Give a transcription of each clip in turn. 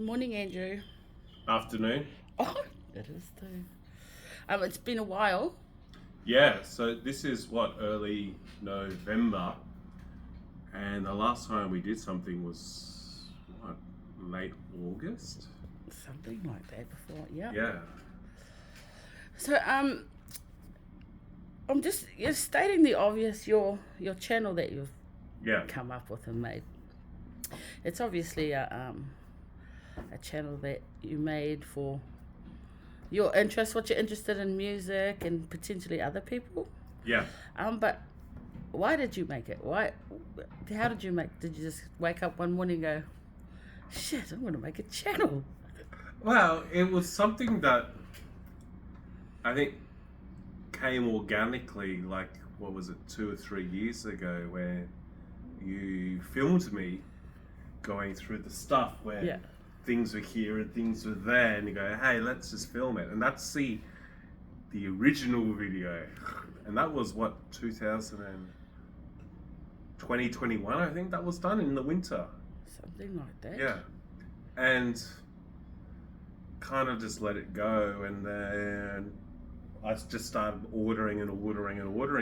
Morning, Andrew. Afternoon. Oh, it is too. It's been a while. Yeah, so this is early November, and the last time we did something was late August? Something like that before, yeah. Yeah. So, I'm just stating the obvious. Your channel that you've Yeah. come up with and made. It's obviously a channel that you made for your interest, what you're interested in, music and potentially other people. Yeah. But why did you make it? How did you make? Did you just wake up one morning and go, "Shit, I'm going to make a channel"? Well, it was something that I think came organically, like, 2 or 3 years ago, where you filmed me going through the stuff where Yeah. things were here and things were there, and you go, hey, let's just film it. And that's the original video. And that was 2021, I think that was done in the winter. Something like that. Yeah. And kind of just let it go, and then I just started ordering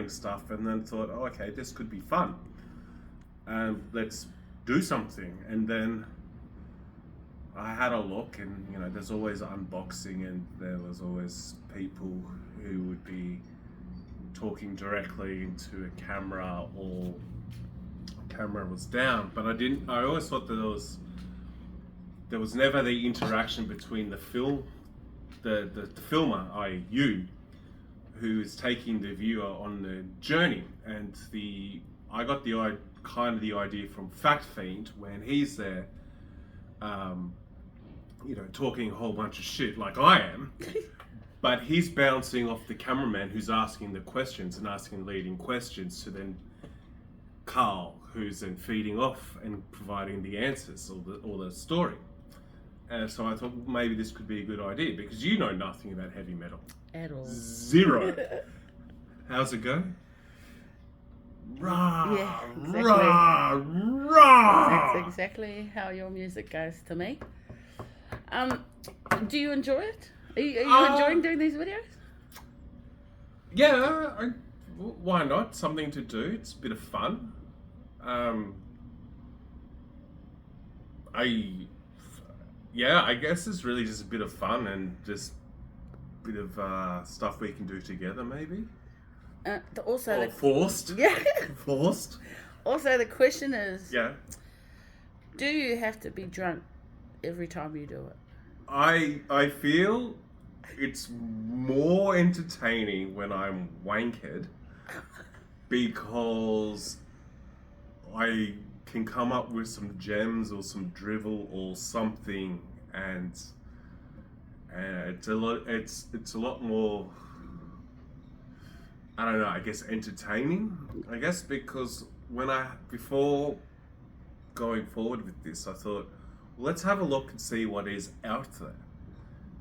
stuff, and then thought, oh, okay, this could be fun. Let's do something. And then I had a look, and there's always unboxing, and there was always people who would be talking directly into a camera, or camera was down. But I always thought that there was never the interaction between the filmer, i.e. you, who is taking the viewer on the journey. And I got the idea from Fiend when he's there, talking a whole bunch of shit like I am, but he's bouncing off the cameraman who's asking the questions and asking leading questions to then Carl, who's then feeding off and providing the answers or the story. And so I thought maybe this could be a good idea, because you know nothing about heavy metal. At all. Zero. How's it go? Rah, Yeah, exactly. rah, rah. That's exactly how your music goes to me. Do you enjoy it? Are you enjoying doing these videos? Yeah, why not? Something to do. It's a bit of fun. I guess it's really just a bit of fun and just a bit of stuff we can do together, maybe. Also, Forced. Yeah. Forced. Also, the question is, Yeah. do you have to be drunk every time you do it? I feel it's more entertaining when I'm wankered, because I can come up with some gems or some drivel or something, and it's a lot more, I don't know, I guess entertaining, because before going forward with this, I thought, well, let's have a look and see what is out there.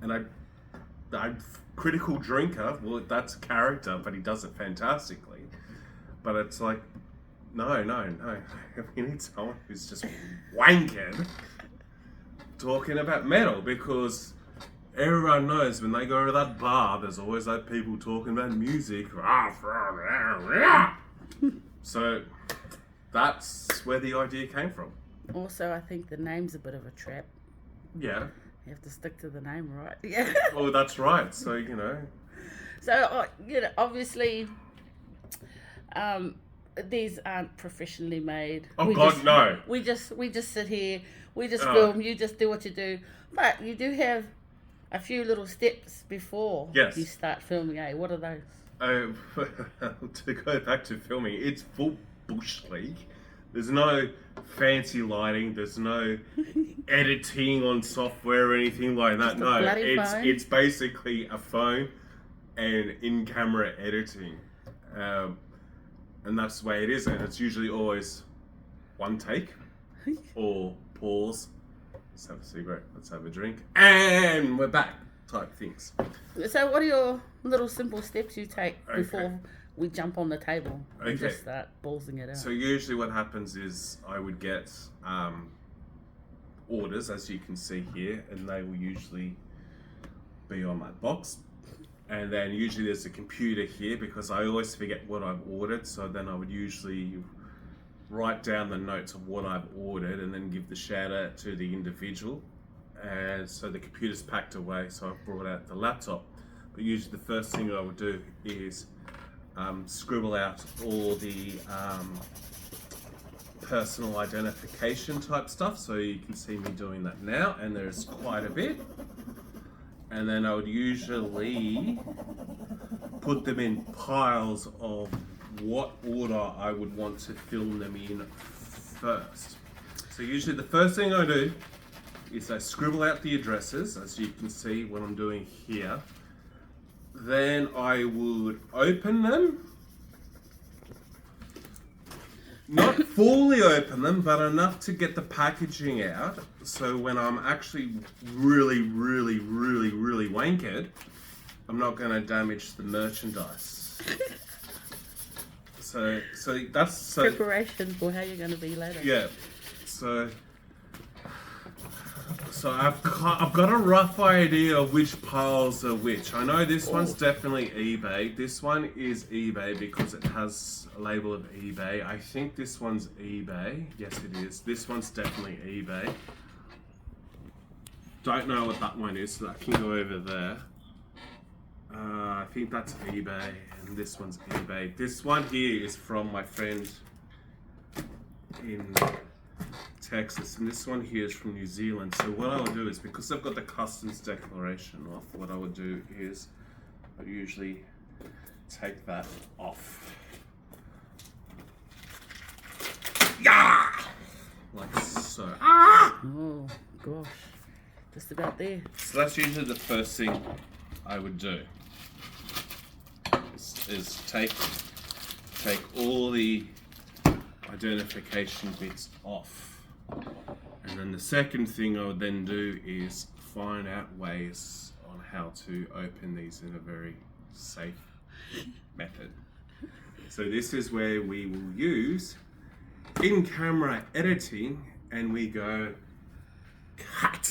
And I'm critical drinker, well, that's a character, but he does it fantastically. But it's like, no. We need someone who's just wanking talking about metal, because everyone knows when they go to that bar, there's always that people talking about music. So that's where the idea came from. Also, I think the name's a bit of a trap. Yeah. You have to stick to the name, right? Yeah. Oh, that's right. So, So, obviously, these aren't professionally made. Oh, God, no. We just sit here, we just Oh. film, you just do what you do. But you do have a few little steps before Yes. you start filming, eh? What are those? To go back to filming, it's full bush league. There's no fancy lighting. There's no editing on software or anything like that. Just a bloody phone. It's basically a phone and in-camera editing, and that's the way it is. And it's usually always one take or pause. Let's have a cigarette. Let's have a drink, and we're back. Type things. So, what are your little simple steps you take Okay. before we jump on the table and Okay. just start ballsing it out? So usually what happens is I would get orders, as you can see here, and they will usually be on my box. And then usually there's a computer here because I always forget what I've ordered, so then I would usually write down the notes of what I've ordered and then give the shout out to the individual. And so the computer's packed away, so I've brought out the laptop. But usually the first thing I would do is scribble out all the personal identification type stuff. So you can see me doing that now, and there's quite a bit. And then I would usually put them in piles of what order I would want to film them in first. So usually the first thing I do is I scribble out the addresses, as you can see what I'm doing here. Then I would open them. Not fully open them, but enough to get the packaging out. So when I'm actually really wankered, I'm not going to damage the merchandise. So that's preparation for how you're going to be later. Yeah. So I've got a rough idea of which piles are which. I know this one's definitely eBay. This one is eBay because it has a label of eBay. I think this one's eBay. Yes, it is. This one's definitely eBay. Don't know what that one is, so I can go over there. I think that's eBay, and this one's eBay. This one here is from my friend in Texas, and this one here is from New Zealand. So what I would do is, because I've got the customs declaration off, what I would do is I usually take that off. Yeah! Like so. Ah! Oh gosh, just about there. So that's usually the first thing I would do. Is take all the identification bits off. And then the second thing I would then do is find out ways on how to open these in a very safe method. So this is where we will use in-camera editing, and we go cut.